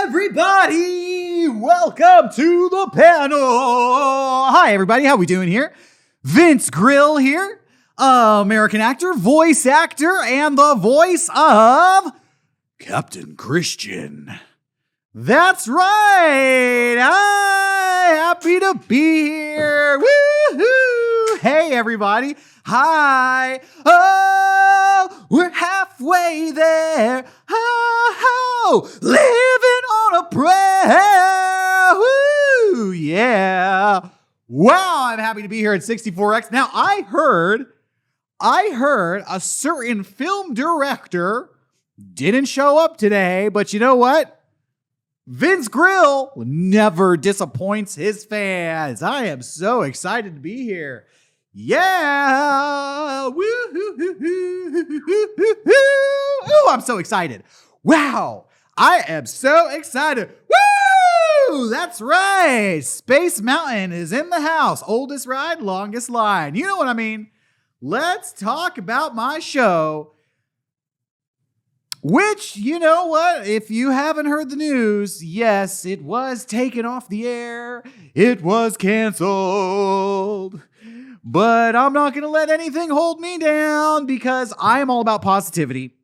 everybody! Welcome to the panel! Hi, everybody. How we doing here? Vince Grill here, American actor, voice actor, and the voice of Captain Christian. That's right! I'm happy to be here! Woohoo! Hey, everybody! Hi! Oh, we're halfway there! Oh, living on a prayer! Woo! Yeah! Wow, I'm happy to be here at 64X. Now, I heard a certain film director didn't show up today, but you know what? Vince Grill never disappoints his fans. I am so excited to be here. Yeah! Woo! I'm so excited. Wow! I am so excited. Woo! That's right. Space Mountain is in the house. Oldest ride, longest line. You know what I mean? Let's talk about my show. Which, you know what? If you haven't heard the news, yes, it was taken off the air. It was canceled. But I'm not going to let anything hold me down because I am all about positivity.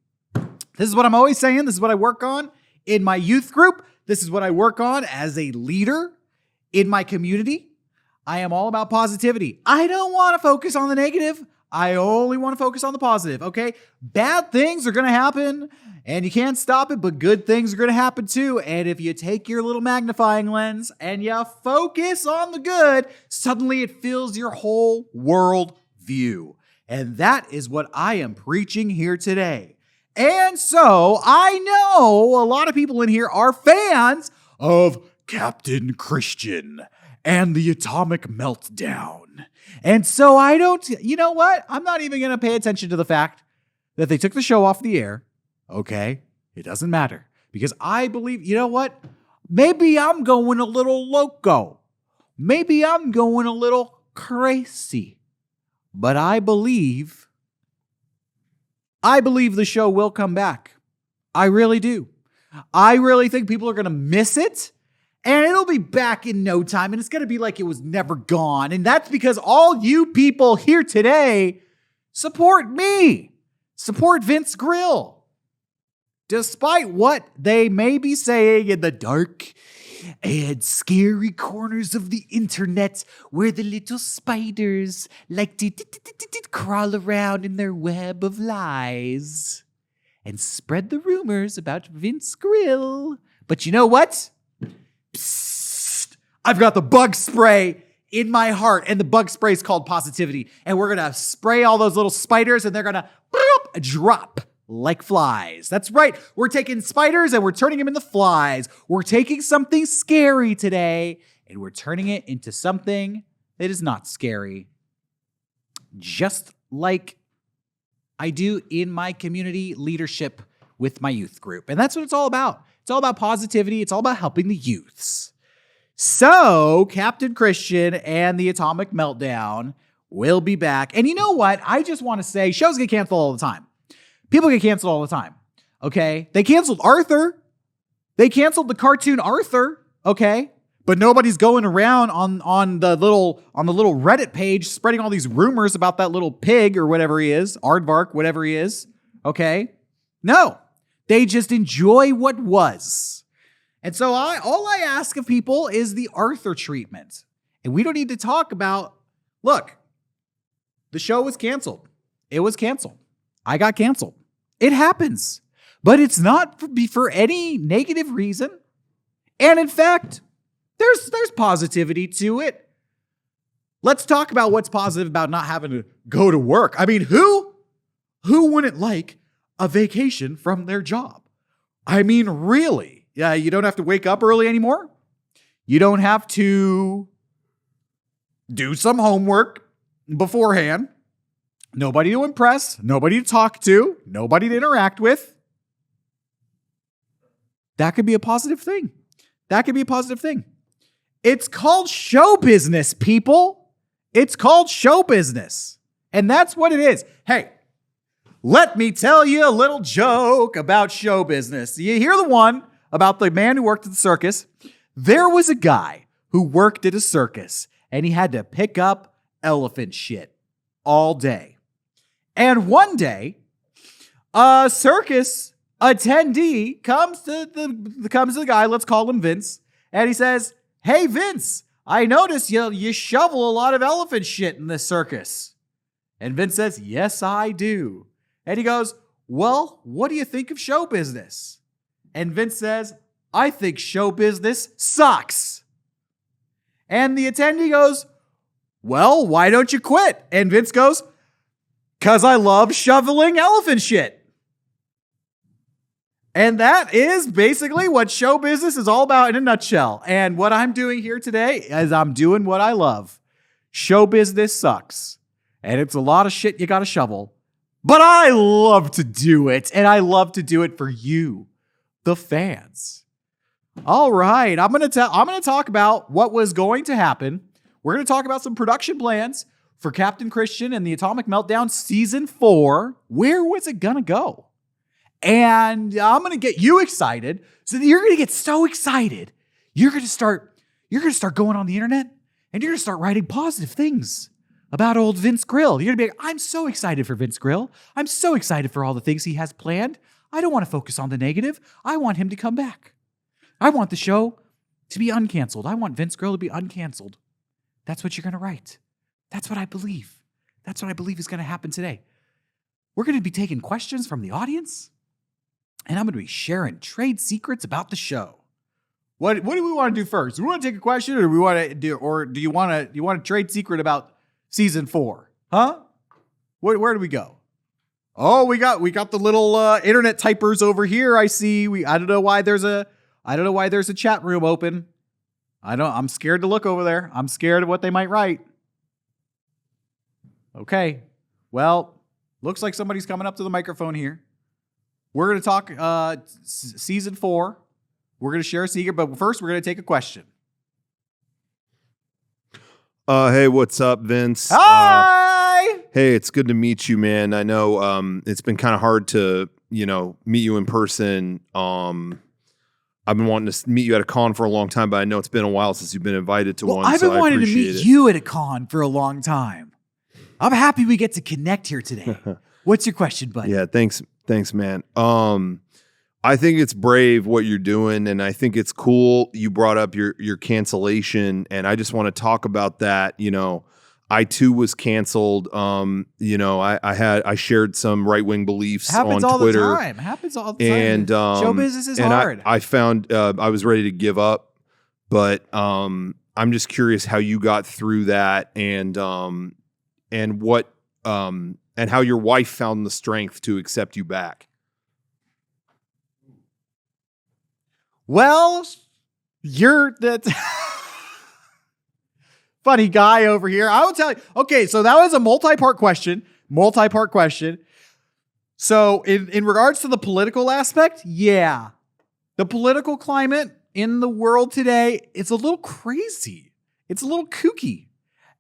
This is what I'm always saying. This is what I work on in my youth group. This is what I work on as a leader in my community. I am all about positivity. I don't want to focus on the negative. I only want to focus on the positive, okay? Bad things are going to happen, and you can't stop it, but good things are going to happen too. And if you take your little magnifying lens and you focus on the good, suddenly it fills your whole world view. And that is what I am preaching here today. And so I know a lot of people in here are fans of Captain Christian and the Atomic Meltdown. And so I don't, you know what? I'm not even going to pay attention to the fact that they took the show off the air. Okay, it doesn't matter because I believe, you know what? Maybe I'm going a little loco. Maybe I'm going a little crazy. But I believe the show will come back. I really do. I really think people are going to miss it. And it'll be back in no time, and it's going to be like it was never gone. And that's because all you people here today support me, support Vince Grill. Despite what they may be saying in the dark and scary corners of the internet where the little spiders like to crawl around in their web of lies and spread the rumors about Vince Grill. But you know what? Psst, I've got the bug spray in my heart, and the bug spray is called positivity. And we're going to spray all those little spiders, and they're going to drop like flies. That's right. We're taking spiders, and we're turning them into flies. We're taking something scary today, and we're turning it into something that is not scary. Just like I do in my community leadership with my youth group. And that's what it's all about. It's all about positivity. It's all about helping the youths. So, Captain Christian and the Atomic Meltdown will be back. And you know what? I just want to say, shows get canceled all the time. People get canceled all the time. Okay? They canceled Arthur. They canceled the cartoon Arthur. Okay? But nobody's going around on the little Reddit page spreading all these rumors about that little pig or whatever he is, Aardvark, whatever he is. Okay? No. They just enjoy what was. And so all I ask of people is the Arthur treatment. And we don't need to talk about, look, the show was canceled. It was canceled. I got canceled. It happens. But it's not for any negative reason. And in fact, there's positivity to it. Let's talk about what's positive about not having to go to work. I mean, who wouldn't like a vacation from their job? I mean, really? Yeah, you don't have to wake up early anymore. You don't have to do some homework beforehand. Nobody to impress, nobody to talk to, nobody to interact with. That could be a positive thing. That could be a positive thing. It's called show business, people. It's called show business. And that's what it is. Hey, let me tell you a little joke about show business. You hear the one about the man who worked at the circus. There was a guy who worked at a circus, and he had to pick up elephant shit all day. And one day, a circus attendee comes to the guy, let's call him Vince, and he says, "Hey, Vince, I noticed you shovel a lot of elephant shit in this circus." And Vince says, "Yes, I do." And he goes, "Well, what do you think of show business?" And Vince says, "I think show business sucks." And the attendee goes, "Well, why don't you quit?" And Vince goes, "'Cause I love shoveling elephant shit." And that is basically what show business is all about in a nutshell. And what I'm doing here today is I'm doing what I love. Show business sucks. And it's a lot of shit you got to shovel. But I love to do it. And I love to do it for you, the fans. All right. I'm going to talk about what was going to happen. We're going to talk about some production plans for Captain Christian and the Atomic Meltdown Season 4. Where was it going to go? And I'm going to get you excited so that you're going to get so excited. You're going to start going on the internet and you're going to start writing positive things about old Vince Grill. You're going to be like, "I'm so excited for Vince Grill. I'm so excited for all the things he has planned. I don't want to focus on the negative. I want him to come back. I want the show to be uncanceled. I want Vince Grill to be uncanceled." That's what you're going to write. That's what I believe. That's what I believe is going to happen today. We're going to be taking questions from the audience. And I'm going to be sharing trade secrets about the show. What do we want to do first? Do we want to take a question, or do you want to trade secret about Season 4? Huh? Where do we go? Oh, we got the little internet typers over here. I see. I don't know why there's a chat room open. I'm scared to look over there. I'm scared of what they might write. Okay. Well, looks like somebody's coming up to the microphone here. We're going to talk Season 4. We're going to share a secret, but first we're going to take a question. Hey, what's up, Vince? Hi! Hey, it's good to meet you, man. I know it's been kind of hard to, meet you in person. I've been wanting to meet you at a con for a long time, but I know it's been a while since you've been invited to one. I've been wanting to meet you at a con for a long time. I'm happy we get to connect here today. What's your question, buddy? Yeah, thanks, man. I think it's brave what you're doing, and I think it's cool. You brought up your cancellation, and I just want to talk about that. I too was canceled. I shared some right wing beliefs on Twitter. Happens all the time. And show business is hard. I found I was ready to give up, but I'm just curious how you got through that, and what and how your wife found the strength to accept you back. Well, you're that funny guy over here. I will tell you. Okay, so that was a multi-part question. So in regards to the political aspect, yeah. The political climate in the world today, it's a little crazy. It's a little kooky.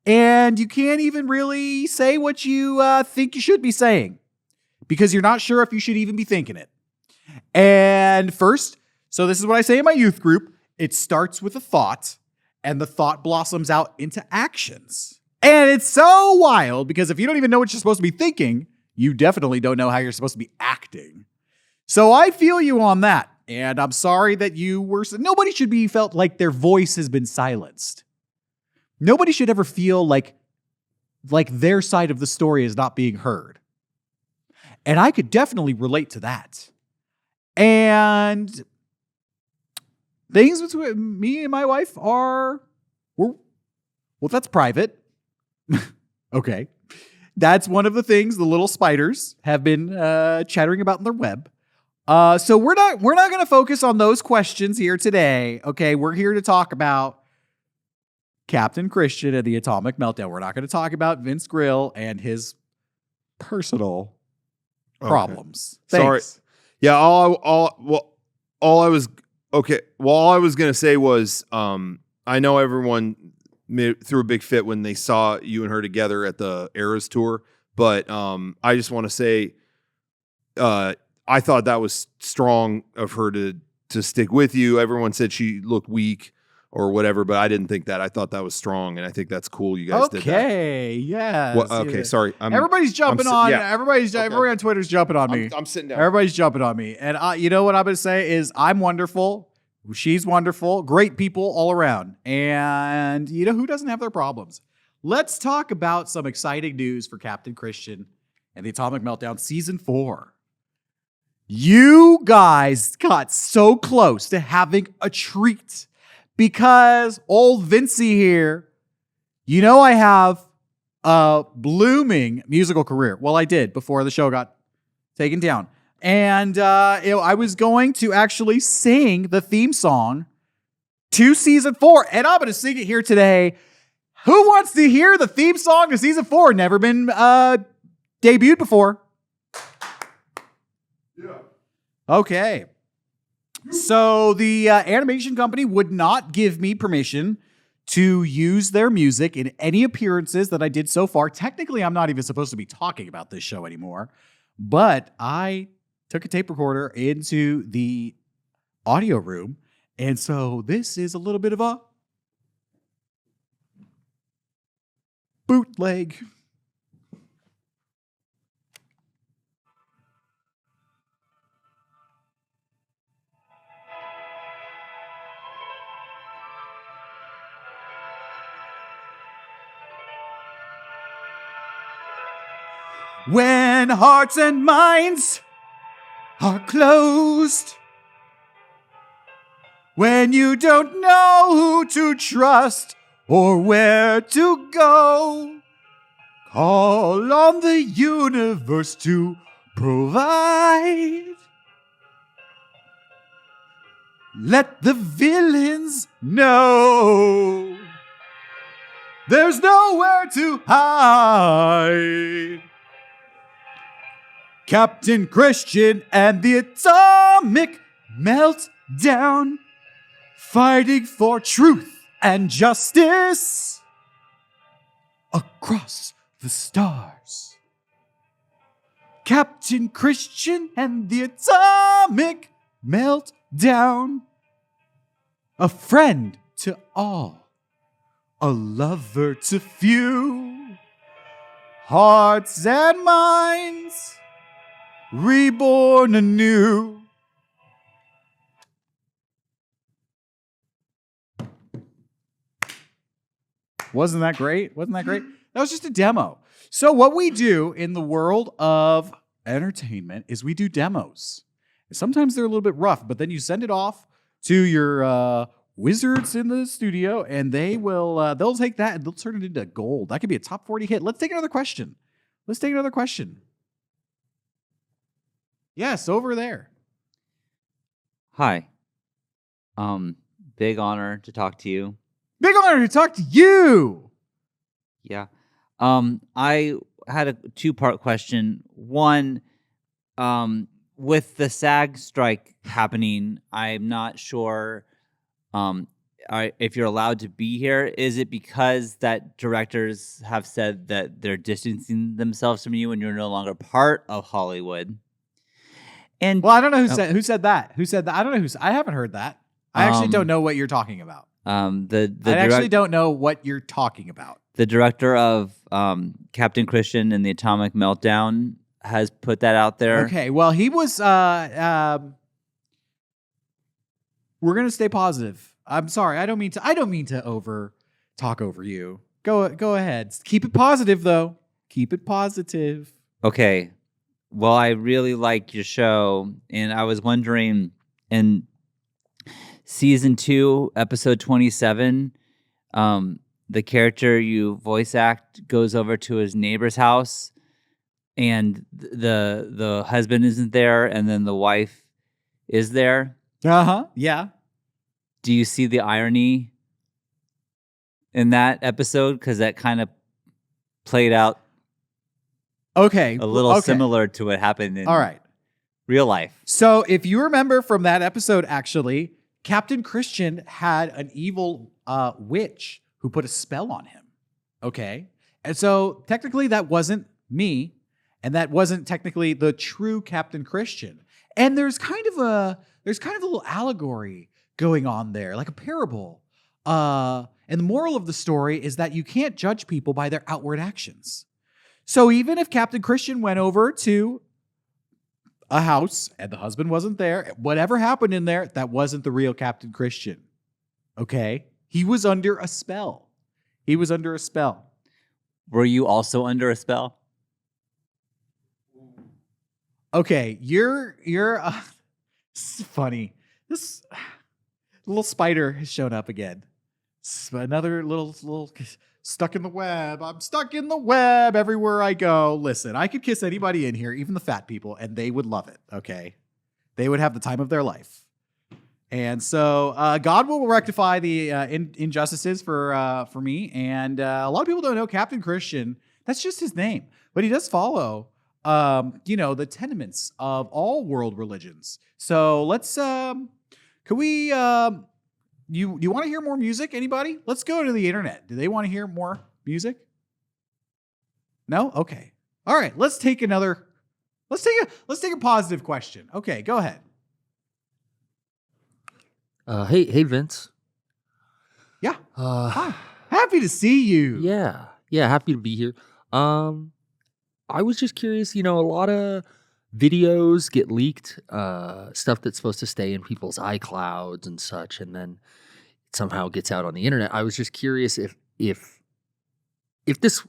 And you can't even really say what you think you should be saying because you're not sure if you should even be thinking it. And first, so this is what I say in my youth group. It starts with a thought, and the thought blossoms out into actions. And it's so wild because if you don't even know what you're supposed to be thinking, you definitely don't know how you're supposed to be acting. So I feel you on that. And I'm sorry that nobody should be felt like their voice has been silenced. Nobody should ever feel like their side of the story is not being heard. And I could definitely relate to that. And things between me and my wife that's private. Okay. That's one of the things the little spiders have been chattering about in their web. So we're not going to focus on those questions here today. Okay. We're here to talk about Captain Christian and the Atomic Meltdown. We're not going to talk about Vince Grill and his personal problems. Sorry. Yeah. All I was going to say was, I know everyone threw a big fit when they saw you and her together at the Eras tour, but I just want to say, I thought that was strong of her to to stick with you. Everyone said she looked weak or whatever, but I didn't think that. I thought that was strong, and I think that's cool. You guys did that. Okay, yes. Well, okay, sorry. Everybody's jumping on. yeah. Everybody on Twitter's jumping on me. I'm sitting down. Everybody's jumping on me, and you know what I'm going to say is I'm wonderful. She's wonderful. Great people all around, and you know who doesn't have their problems. Let's talk about some exciting news for Captain Christian and the Atomic Meltdown Season 4. You guys got so close to having a treat because old Vincey here, you know I have a blooming musical career. Well, I did before the show got taken down. And I was going to actually sing the theme song to Season 4. And I'm going to sing it here today. Who wants to hear the theme song to Season 4? Never been debuted before. Yeah. Okay. So the animation company would not give me permission to use their music in any appearances that I did so far. Technically, I'm not even supposed to be talking about this show anymore. But I took a tape recorder into the audio room. And so this is a little bit of a bootleg. When hearts and minds are closed, when you don't know who to trust or where to go, call on the universe to provide. Let the villains know there's nowhere to hide. Captain Christian and the Atomic Meltdown, fighting for truth and justice across the stars. Captain Christian and the Atomic Meltdown, a friend to all, a lover to few, hearts and minds reborn anew. Wasn't that great? Wasn't that great? That was just a demo. So what we do in the world of entertainment is we do demos. Sometimes they're a little bit rough, but then you send it off to your wizards in the studio, and they'll take that and they'll turn it into gold. That could be a top 40 hit. Let's take another question. Yes, over there. Hi. Big honor to talk to you. Big honor to talk to you. Yeah. I had a two-part question. One, with the SAG strike happening, I'm not sure if you're allowed to be here. Is it because that directors have said that they're distancing themselves from you and you're no longer part of Hollywood? And well, I don't know who said that. Who said that? I don't know I haven't heard that. I actually don't know what you're talking about. I actually don't know what you're talking about. The director of Captain Christian and the Atomic Meltdown has put that out there. Okay, well, he was. We're gonna stay positive. I'm sorry. I don't mean to talk over you. Go ahead. Keep it positive, though. Keep it positive. Okay. Well, I really like your show, and I was wondering in season 2, episode 27, the character you voice act goes over to his neighbor's house, and the husband isn't there, and then the wife is there. Yeah. Do you see the irony in that episode? Because that kind of played out. Okay. A little similar to what happened in real life. So if you remember from that episode, actually, Captain Christian had an evil witch who put a spell on him. Okay. And so technically that wasn't me. And that wasn't technically the true Captain Christian. And there's kind of there's kind of a little allegory going on there, like a parable. And the moral of the story is that you can't judge people by their outward actions. So even if Captain Christian went over to a house and the husband wasn't there, whatever happened in there, that wasn't the real Captain Christian. Okay? He was under a spell. He was under a spell. Were you also under a spell? Okay, you're this is funny. This little spider has shown up again. Another little stuck in the web. I'm stuck in the web everywhere I go. Listen, I could kiss anybody in here, even the fat people, and they would love it. Okay, they would have the time of their life. And so God will rectify the injustices for me. And a lot of people don't know Captain Christian. That's just his name, but he does follow the tenements of all world religions. So let's can we you want to hear more music? Anybody? Let's go to the internet. Do they want to hear more music? No? Okay. All right. Let's take a positive question. Okay, go ahead. Hey, Vince. Yeah. Hi. Happy to see you. Yeah, happy to be here. I was just curious, a lot of videos get leaked, stuff that's supposed to stay in people's iClouds and such, and then it somehow gets out on the internet. I was just curious if this,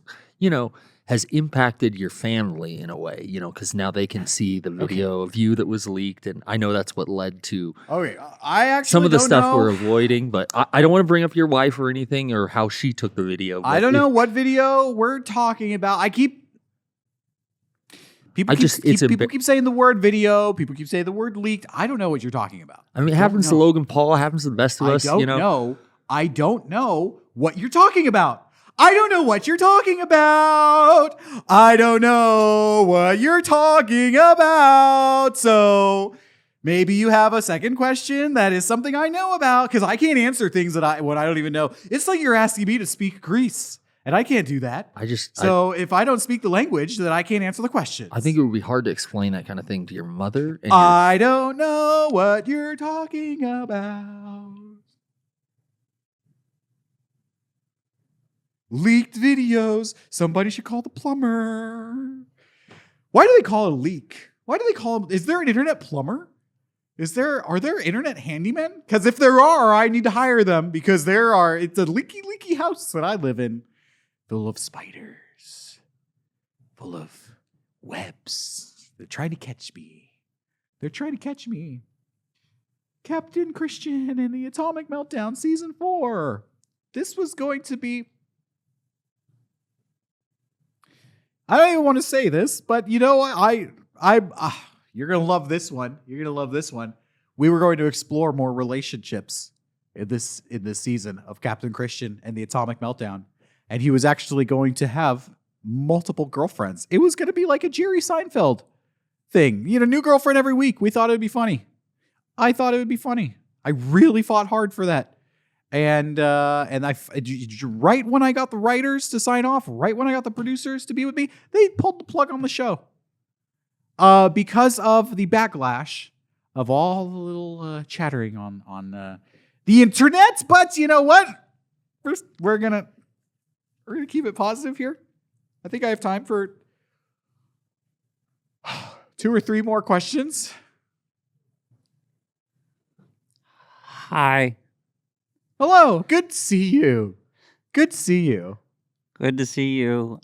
has impacted your family in a way, because now they can see the video of you that was leaked, and I know that's what led to I actually some of the don't stuff know. we're avoiding, but I don't want to bring up your wife or anything or how she took the video. I don't know what video we're talking about. People keep saying the word video. People keep saying the word leaked. I don't know what you're talking about. I mean, it happens to Logan Paul. It happens to the best of us. I don't know what you're talking about. I don't know what you're talking about. I don't know what you're talking about. So maybe you have a second question that is something I know about, because I can't answer things that I don't even know. It's like you're asking me to speak Greece, and I can't do that. If I don't speak the language, then I can't answer the questions. I think it would be hard to explain that kind of thing to your mother. And I don't know what you're talking about. Leaked videos. Somebody should call the plumber. Why do they call it a leak? Why do they call them? Is there an internet plumber? Are there internet handymen? Because if there are, I need to hire them, because it's a leaky house that I live in, full of spiders, full of webs. They're trying to catch me. Captain Christian and the Atomic Meltdown Season 4. This was going to be... I don't even want to say this, but you know what? You're going to love this one. We were going to explore more relationships in this season of Captain Christian and the Atomic Meltdown. And he was actually going to have multiple girlfriends. It was going to be like a Jerry Seinfeld thing. new girlfriend every week. We thought it would be funny. I thought it would be funny. I really fought hard for that. And right when I got the writers to sign off, right when I got the producers to be with me, they pulled the plug on the show. Because of the backlash of all the little chattering on the internet. But you know what? We're gonna keep it positive here. I think I have time for 2 or 3 more questions. Hi. Hello. Good to see you. Good to see you.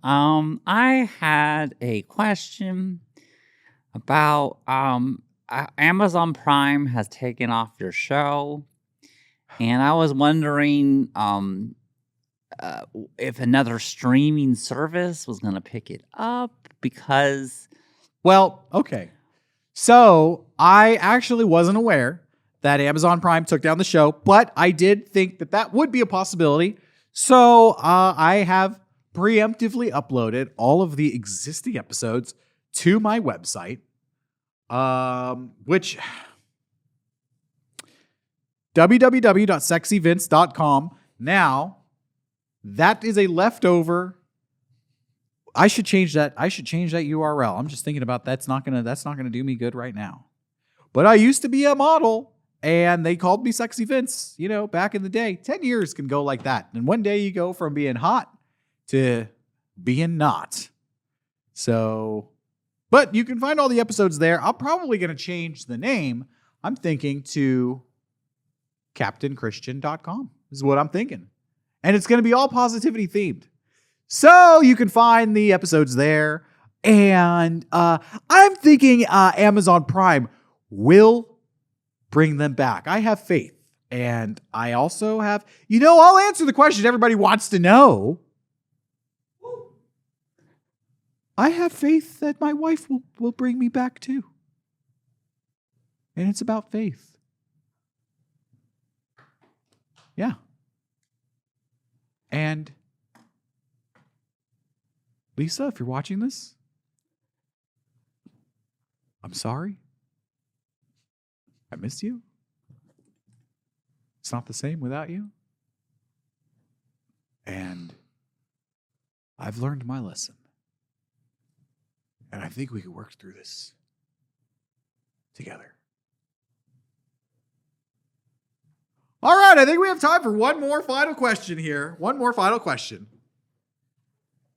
I had a question about Amazon Prime has taken off your show, and I was wondering if another streaming service was going to pick it up, because... Well, okay. So I actually wasn't aware that Amazon Prime took down the show, but I did think that would be a possibility. So I have preemptively uploaded all of the existing episodes to my website, which www.sexyvince.com. Now, that is a leftover. I should change that URL. I'm just thinking about that's not gonna do me good right now. but I used to be a model and they called me Sexy Vince, back in the day. 10 years can go like that. And one day you go from being hot to being not. So, but you can find all the episodes there. I'm probably going to change the name. I'm thinking to CaptainChristian.com is what I'm thinking. And it's going to be all positivity themed. So you can find the episodes there. And I'm thinking Amazon Prime will bring them back. I have faith. And I also have, I'll answer the question everybody wants to know. I have faith that my wife will bring me back too. And it's about faith. Yeah. And Lisa, if you're watching this, I'm sorry. I miss you. It's not the same without you. And I've learned my lesson. And I think we can work through this together. All right, I think we have time for one more final question here. One more final question.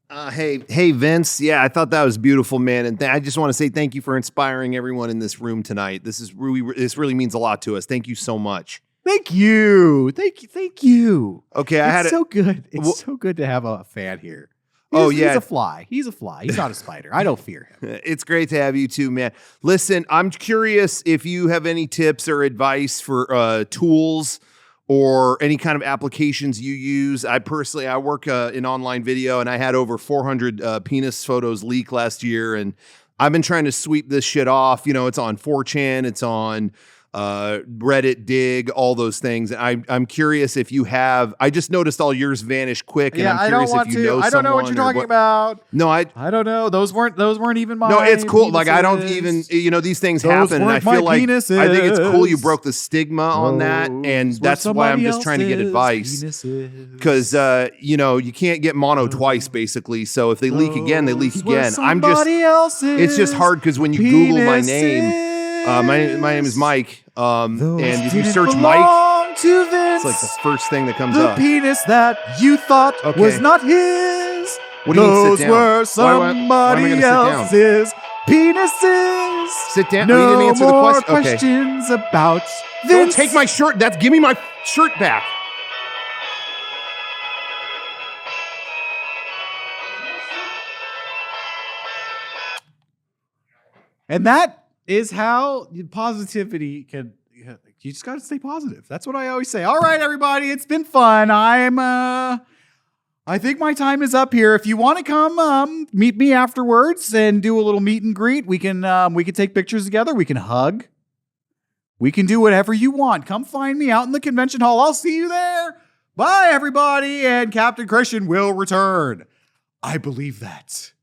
Hey, Vince. Yeah, I thought that was beautiful, man. And I just want to say thank you for inspiring everyone in this room tonight. This really means a lot to us. Thank you so much. Thank you. Thank you. Okay, It's so good. It's so good to have a fan here. He's a fly. He's a fly. He's not a spider. I don't fear him. It's great to have you too, man. Listen, I'm curious if you have any tips or advice for tools or any kind of applications you use. I work in online video, and I had over 400 penis photos leak last year, and I've been trying to sweep this shit off. It's on 4chan, it's on Reddit, Dig, all those things. And I'm curious if you have. I just noticed all yours vanish quick, and I'm curious if you know. I don't know what you're talking about. No, I don't know. Those weren't even mine. No, it's cool. Like I don't even. These things happen, and I feel like penises. I think it's cool you broke the stigma on that, and that's why I'm just trying to get advice because you can't get mono twice basically. So if they leak again, they leak again. It's just hard because when you Google my name. My name is Mike, and if you search Mike, it's like the first thing that comes up. The penis that you thought was not his. What do you mean, sit down? Those were somebody else's penises. Sit down. No you didn't answer the more question. questions about this. Don't take my shirt. Give me my shirt back. And that is how positivity can. You just got to stay positive. That's what I always say. All right, everybody, it's been fun. I think my time is up here. If you want to come meet me afterwards and do a little meet and greet, we can take pictures together. We can hug. We can do whatever you want. Come find me out in the convention hall. I'll see you there. Bye, everybody, and Captain Christian will return. I believe that.